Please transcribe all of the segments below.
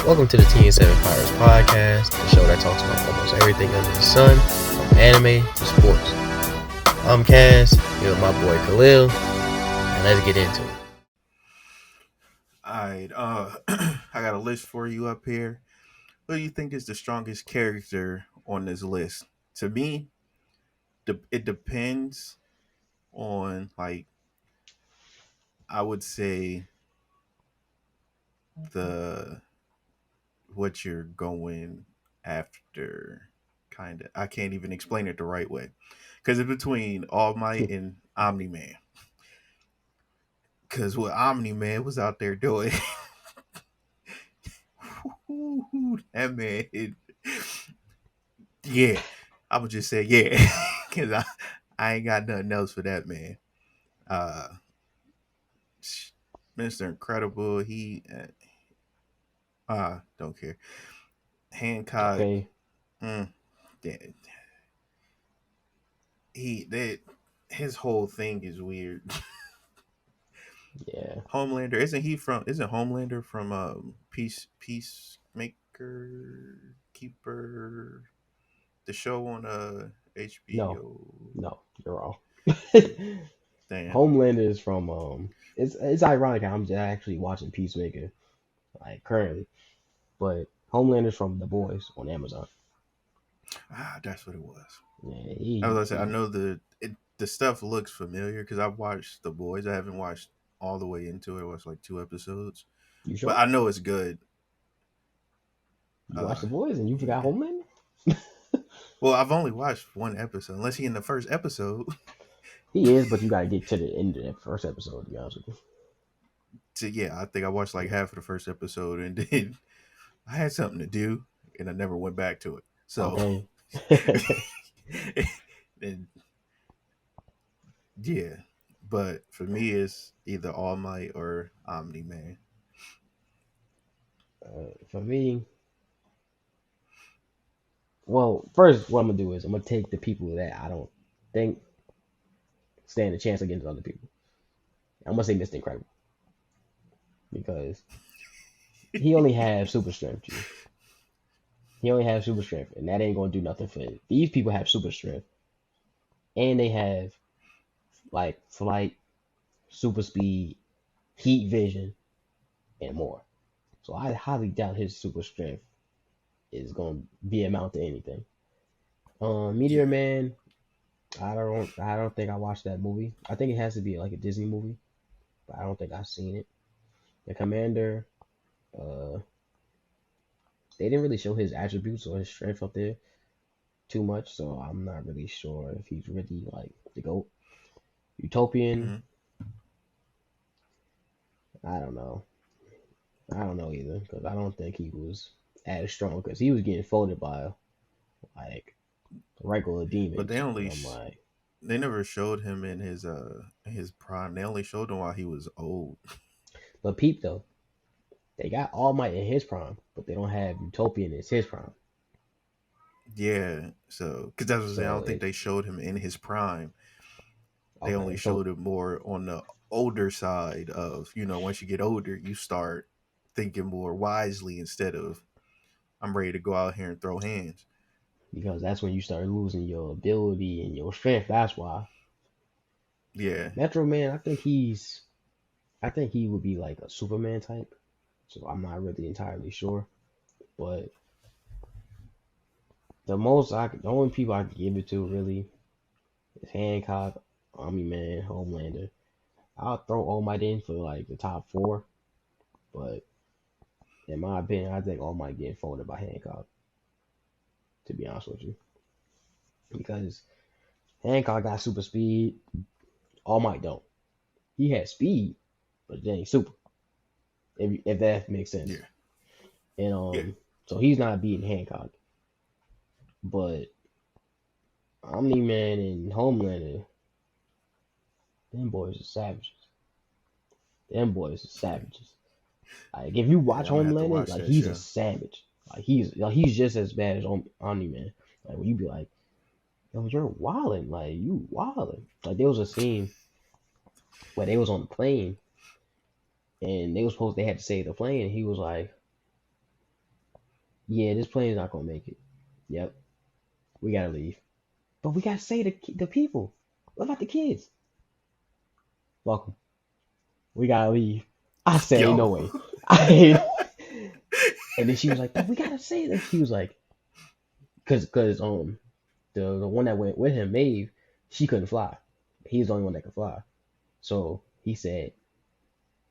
Welcome to the TN7 Pirates Podcast, the show that talks about almost everything under the sun, from anime to sports. I'm Cass, here with my boy Khalil, and let's get into it. Alright, I got a list for you up here. Who do you think is the strongest character on this list? To me, it depends on, like, I would say the what you're going after, kind of. I can't even explain it the right way, because it's between All Might and Omni Man. Because what Omni Man was out there doing, that man, yeah, I would just say yeah, because I ain't got nothing else for that man. Uh, Mr. Incredible, he don't care. Hancock, Okay. mm, yeah, his whole thing is weird. Yeah. Homelander, isn't Homelander from Peacemaker Keeper, the show on No, HBO? you're wrong. Damn. Homelander is from it's ironic I'm actually watching Peacemaker like currently, but Homelander's from The Boys on Amazon. That's what it was. Yeah, I was gonna say I know the stuff looks familiar because I've watched The Boys. I haven't watched all the way into it. I watched like 2 episodes, you but sure? I know it's good. You watched The Boys and you forgot Yeah. Homelander? Well, I've only watched one episode. Unless he in the first episode. He is, but you gotta get to the end of that first episode, to be honest with you. So yeah, I think I watched like half of the first episode, and then I had something to do, and I never went back to it. So, Okay. and yeah, but for me, it's either All Might or Omni Man. For me, well, first, what I'm gonna do is I'm gonna take the people that I don't think stand a chance against other people. I'm gonna say Mr. Incredible because he only has super strength. G. He only has super strength, and that ain't gonna do nothing for it. These people have super strength, and they have like flight, super speed, heat vision, and more. So I highly doubt his super strength is gonna be amount to anything. Meteor Yeah, Man, I don't think I watched that movie. I think it has to be like a Disney movie, but I don't think I've seen it. The Commander, uh, they didn't really show his attributes or his strength up there too much, so I'm not really sure if he's really like the GOAT. Utopian, hmm I don't know. I don't know either because I don't think he was as strong because he was getting folded by like regular but they demons. And only I'm like, they never showed him in his prime. They only showed him while he was old. but Peep though, they got All Might in his prime, but they don't have Utopian in his prime. Yeah, so because that's what I'm saying. I So don't think it they showed him in his prime. They only okay. So showed it more on the older side of, once you get older, you start thinking more wisely instead of I'm ready to go out here and throw hands. because that's when you start losing your ability and your strength. That's why Yeah. Metro Man. I think he would be like a Superman type. So I'm not really entirely sure, but the only people I could give it to really is Hancock, Omni Man, Homelander. I'll throw All Might in for like the top four, but in my opinion, I think All Might getting folded by Hancock. To be honest with you, because Hancock got super speed, All Might don't. He has speed, but it ain't super. If that makes sense. Yeah. And Yeah. so he's not beating Hancock, but Omni Man and Homelander, them boys are savages. Them boys are savages. Like if you Yeah, watch I'm gonna have to Homelander, watch like that he's a show. savage. He's just as bad as Omni Man. Like when you be like, yo, you're wildin', like you wildin'. Like there was a scene where they was on the plane and they had to save the plane, and he was like, Yeah, this plane's not gonna make it. Yep, we gotta leave. But we gotta say the people. What about the kids? Welcome. We gotta leave. I said, ain't no Yo. way. I ain't. And then she was like, but we gotta say this. He was like, cause the one that went with him, Maeve, she couldn't fly. He's the only one that could fly. So he said,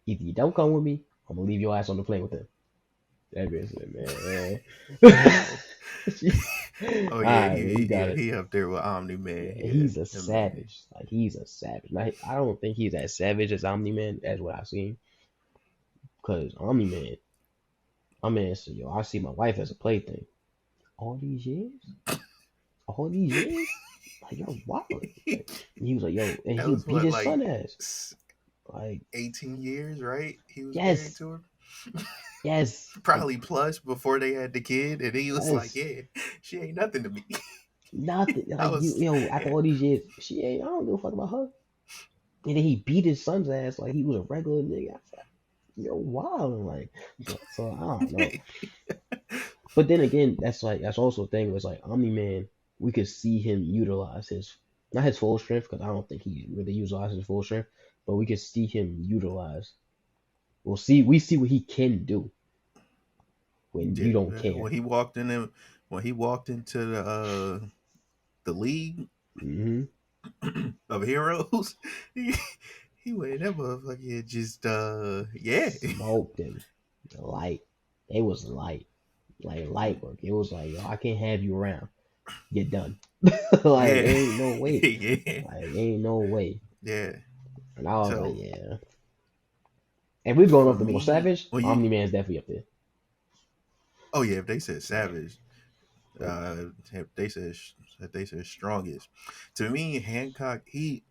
either you don't come with me, I'm gonna leave your ass on the plane with him. That bitch said, man. Oh All yeah, right, man, you got it. he up there with Omni Man. Yeah, Yeah, he's a that man. savage. Like he's a savage. Like, I don't think he's as savage as Omni Man as what I've seen. Cause Omni Man, my man said, yo, I see my wife as a plaything. All these years? Like, you're wild. Like, he was like, yo, and That he was beat what, his like son ass. Like, 18 years, right? He was married yes, to her. yes, like, Probably plus before they had the kid, and he was like, yes, yeah, she ain't nothing to me. nothing. I Like, was, yo, after yeah, all these years, I don't give a fuck about her. And then he beat his son's ass like he was a regular nigga. I was like, you're wild. Like, so I don't know. But then again, that's also a thing was like Omni Man, we could see him utilize his not his full strength because I don't think he really utilizes his full strength, but we could see him utilize. We see what he can do when you yeah. don't care. When he walked into the league Hmm. of heroes, he went in that motherfucker just yeah. Smoked him. Light. It was light. Like light work. It was like, yo, I can't have you around. Get done. Like Yeah. ain't no way. Yeah. Like ain't no way. Yeah. And I was like, So yeah. If we're going for off the most me, savage, when you Omni Man's definitely up there. oh yeah, if they said Yeah. savage, But if they said strongest, to me Hancock, he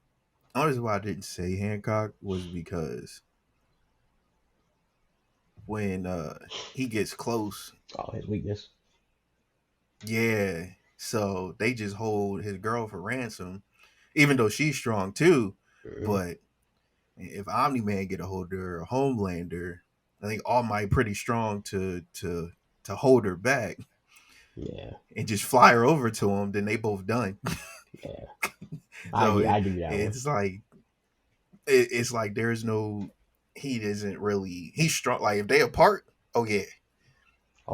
honestly why I didn't say Hancock was because when he gets close, oh, his weakness. yeah. So they just hold his girl for ransom, even though she's strong too. Hmm. But if Omni Man get a hold of her, or Homelander, I think All Might pretty strong to hold her back Yeah. and just fly her over to him. Then they both done. Yeah. So I give you that one. it's like it's like there's no he isn't really he's strong. Like if they apart, oh yeah,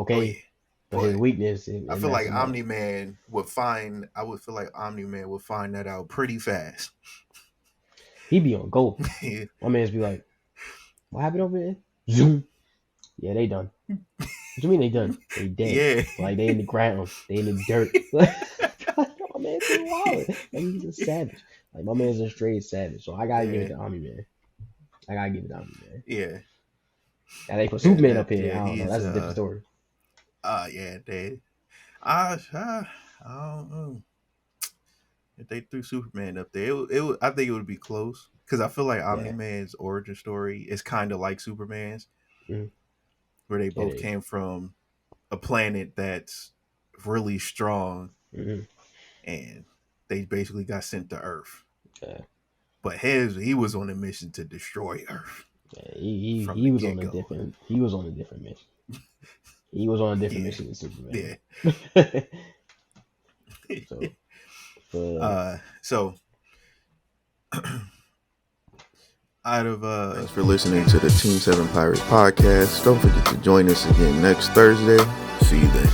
oh yeah. Okay. But his But weakness I it feel messed like him up. Omni Man would find. I would feel like Omni Man would find that out pretty fast. He be on go. Yeah, My man's be like, what happened over there? Zoom. Yeah, they done. What you mean they done? They dead. yeah, Like they in the ground. They in the dirt. Like, my man's so wild. Like he's a savage. Like my man's a straight savage. So I gotta give it yeah, to Omni Man. I gotta give it to Omni Man. yeah. And they put Superman up here. Yeah. I don't know. He's That's a different story. yeah. I don't know if they threw Superman up there. I think it would be close because I feel like Omni Yeah. Man's origin story is kind of like Superman's, Mhm. where they It both is. came from a planet that's really strong Mm-hmm. and they basically got sent to Earth. Yeah. But he was on a mission to destroy Earth Yeah, from he the was get on a go. different mission. He was on a different Yeah, mission than Superman. yeah. So, but So out of thanks for listening to the Team 7 Pirates podcast. Don't forget to join us again next Thursday. See you then.